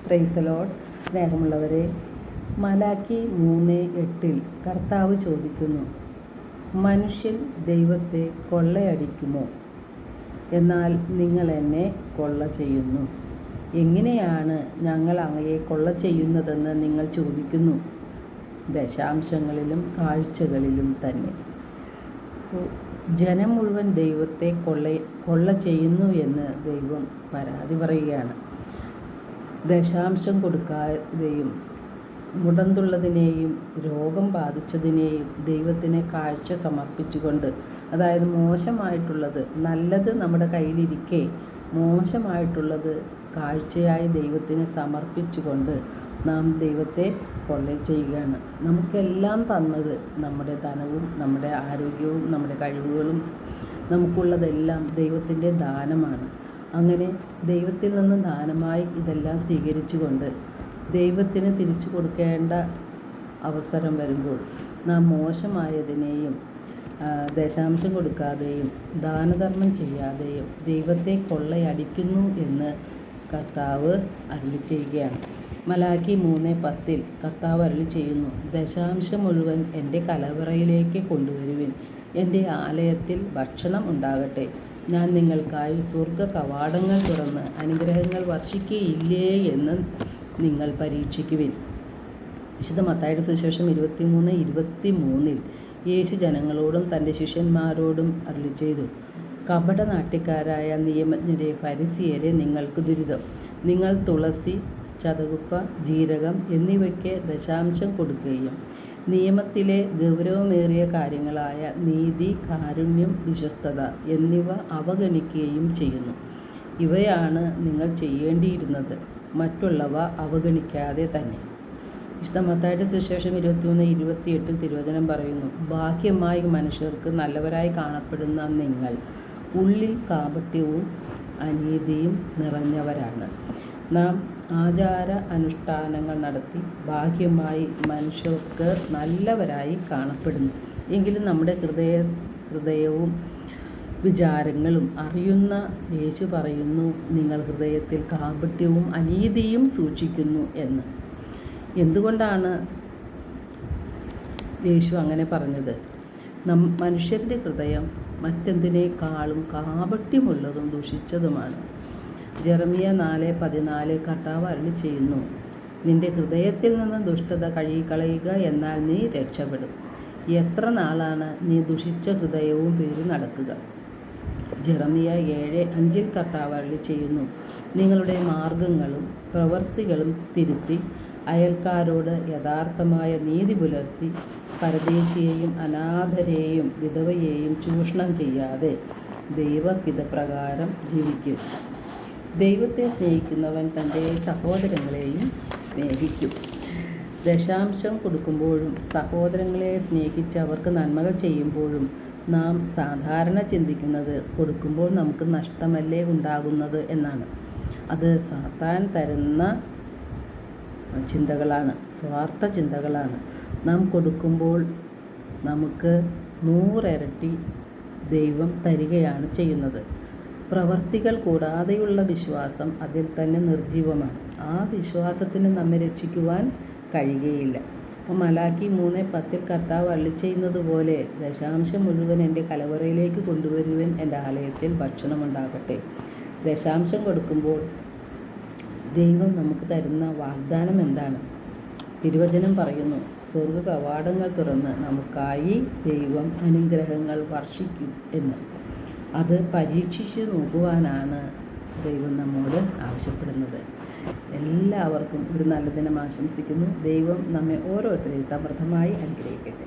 Praise the Lord. സ്നേഹമുള്ളവരെ, മലാക്കി 3:8 കർത്താവ് ചോദിക്കുന്നു, മനുഷ്യൻ ദൈവത്തെ കൊള്ളയടിക്കുമോ? എന്നാൽ നിങ്ങൾ എന്നെ കൊള്ള ചെയ്യുന്നു. എങ്ങനെയാണ് ഞങ്ങൾ അങ്ങയെ കൊള്ള ചെയ്യുന്നതെന്ന് നിങ്ങൾ ചോദിക്കുന്നു. ദശാംശങ്ങളിലും കാഴ്ചകളിലും തന്നെ. ജനം മുഴുവൻ ദൈവത്തെ കൊള്ള ചെയ്യുന്നു എന്ന് ദൈവം പരാതി പറയുകയാണ്. ദശാംശം കൊടുക്കാതെയും മുടന്തുള്ളതിനെയും രോഗം ബാധിച്ചതിനെയും ദൈവത്തിന് കാഴ്ച സമർപ്പിച്ചുകൊണ്ട്, അതായത് മോശമായിട്ടുള്ളത്, നല്ലത് നമ്മുടെ കയ്യിലിരിക്കെ മോശമായിട്ടുള്ളത് കാഴ്ചയായി ദൈവത്തിന് സമർപ്പിച്ചുകൊണ്ട് നാം ദൈവത്തെ കൊള്ള ചെയ്യുകയാണ്. നമുക്കെല്ലാം തന്നത് നമ്മുടെ ധനവും നമ്മുടെ ആരോഗ്യവും നമ്മുടെ കഴിവുകളും നമുക്കുള്ളതെല്ലാം ദൈവത്തിൻ്റെ ദാനമാണ്. അങ്ങനെ ദൈവത്തിൽ നിന്ന് ദാനമായി ഇതെല്ലാം സ്വീകരിച്ചുകൊണ്ട് ദൈവത്തിന് തിരിച്ചു കൊടുക്കേണ്ട അവസരം വരുമ്പോൾ നാം മോശമായതിനെയും ദശാംശം കൊടുക്കാതെയും ദാനധർമ്മം ചെയ്യാതെയും ദൈവത്തെ കൊള്ളയടിക്കുന്നു എന്ന് കർത്താവ് അരുളി ചെയ്യുകയാണ്. മലാക്കി 3:10 കർത്താവ് അരുളി ചെയ്യുന്നു, ദശാംശം മുഴുവൻ എൻ്റെ കലവറയിലേക്ക് കൊണ്ടുവരുവിൻ, എൻ്റെ ആലയത്തിൽ ഭക്ഷണം ഉണ്ടാകട്ടെ. ഞാൻ നിങ്ങൾക്കായി സ്വർഗ്ഗ കവാടങ്ങൾ തുറന്ന് അനുഗ്രഹങ്ങൾ വർഷിക്കുകയില്ലേ എന്ന് നിങ്ങൾ പരീക്ഷിക്കുവിൻ. വിശുദ്ധ മത്തായിയുടെ സുവിശേഷം 23:23 യേശു ജനങ്ങളോടും തൻ്റെ ശിഷ്യന്മാരോടും അരുളി ചെയ്തു, കപടനാട്യക്കാരായ നിയമജ്ഞരെ, ഫരിസിയരെ, നിങ്ങൾക്ക് ദുരിതം. നിങ്ങൾ തുളസി, ചതകുപ്പ, ജീരകം എന്നിവയ്ക്ക് ദശാംശം കൊടുക്കുകയും നിയമത്തിലെ ഗൗരവമേറിയ കാര്യങ്ങളായ നീതി, കാരുണ്യം, വിശ്വസ്തത എന്നിവ അവഗണിക്കുകയും ചെയ്യുന്നു. ഇവയാണ് നിങ്ങൾ ചെയ്യേണ്ടിയിരുന്നത്, മറ്റുള്ളവ അവഗണിക്കാതെ തന്നെ. വിശുദ്ധ മത്തായിയുടെ സുവിശേഷം 23:28 തിരുവചനം പറയുന്നു, ബാഹ്യമായി മനുഷ്യർക്ക് നല്ലവരായി കാണപ്പെടുന്ന നിങ്ങൾ ഉള്ളിൽ കാപട്യവും അനീതിയും നിറഞ്ഞവരാണ്. നാം ആചാര അനുഷ്ഠാനങ്ങൾ നടത്തി ബാഹ്യമായി മനുഷ്യർക്ക് നല്ലവരായി കാണപ്പെടുന്നു. എങ്കിലും നമ്മുടെ ഹൃദയവും വിചാരങ്ങളും അറിയുന്ന യേശു പറയുന്നു, നിങ്ങൾ ഹൃദയത്തിൽ കാപട്യവും അനീതിയും സൂക്ഷിക്കുന്നു എന്ന്. എന്തുകൊണ്ടാണ് യേശു അങ്ങനെ പറഞ്ഞത്? മനുഷ്യൻ്റെ ഹൃദയം മറ്റെന്തിനേക്കാളും കാപട്യമുള്ളതും ദുഷിച്ചതുമാണ്. ജെറമിയ 4:14 കർത്താവ് അരുളി ചെയ്യുന്നു, നിന്റെ ഹൃദയത്തിൽ നിന്ന് ദുഷ്ടത കഴുകിക്കളയുക, എന്നാൽ നീ രക്ഷപ്പെടും. എത്ര നാളാണ് നീ ദുഷിച്ച ഹൃദയവും പേറി നടക്കുക? ജെറമിയ 7:5 കർത്താവ് അരുളി ചെയ്യുന്നു, നിങ്ങളുടെ മാർഗങ്ങളും പ്രവൃത്തികളും തിരുത്തി അയൽക്കാരോട് യഥാർത്ഥമായ നീതി പുലർത്തി പരദേശിയെയും അനാഥരെയും വിധവയെയും ചൂഷണം ചെയ്യാതെ ദൈവഹിതപ്രകാരം ജീവിക്കും. ദൈവത്തെ സ്നേഹിക്കുന്നവൻ തൻ്റെ സഹോദരങ്ങളെയും സ്നേഹിക്കും. ദശാംശം കൊടുക്കുമ്പോഴും സഹോദരങ്ങളെ സ്നേഹിച്ച് അവർക്ക് നന്മകൾ ചെയ്യുമ്പോഴും നാം സാധാരണ ചിന്തിക്കുന്നത് കൊടുക്കുമ്പോൾ നമുക്ക് നഷ്ടമല്ലേ ഉണ്ടാകുന്നത് എന്നാണ്. അത് സാത്താൻ തരുന്ന ചിന്തകളാണ്, സ്വാർത്ഥ ചിന്തകളാണ്. നാം കൊടുക്കുമ്പോൾ നമുക്ക് 100 ഇരട്ടി ദൈവം തരികയാണ് ചെയ്യുന്നത്. പ്രവർത്തികൾ കൂടാതെയുള്ള വിശ്വാസം അതിൽ തന്നെ നിർജീവമാണ്. ആ വിശ്വാസത്തിന് നമ്മെ രക്ഷിക്കുവാൻ കഴിയുകയില്ല. അപ്പോൾ മലാക്കി 3:10 കർത്താവ് അരുളി ചെയ്യുന്നത് പോലെ, ദശാംശം മുഴുവൻ എൻ്റെ കലവറയിലേക്ക് കൊണ്ടുവരുവൻ, എൻ്റെ ആലയത്തിൽ ഭക്ഷണമുണ്ടാകട്ടെ. ദശാംശം കൊടുക്കുമ്പോൾ ദൈവം നമുക്ക് തരുന്ന വാഗ്ദാനം എന്താണ്? തിരുവചനം പറയുന്നു, സ്വർഗ്ഗ കവാടങ്ങൾ തുറന്ന് നമുക്കായി ദൈവം അനുഗ്രഹങ്ങൾ വർഷിക്കും എന്ന്. അത് പരീക്ഷിച്ച് നോക്കുവാനാണ് ദൈവം നമ്മോട് ആവശ്യപ്പെടുന്നത്. എല്ലാവർക്കും ഒരു നല്ല ദിനം ആശംസിക്കുന്നു. ദൈവം നമ്മെ ഓരോരുത്തരെയും സമൃദ്ധമായി അനുഗ്രഹിക്കട്ടെ.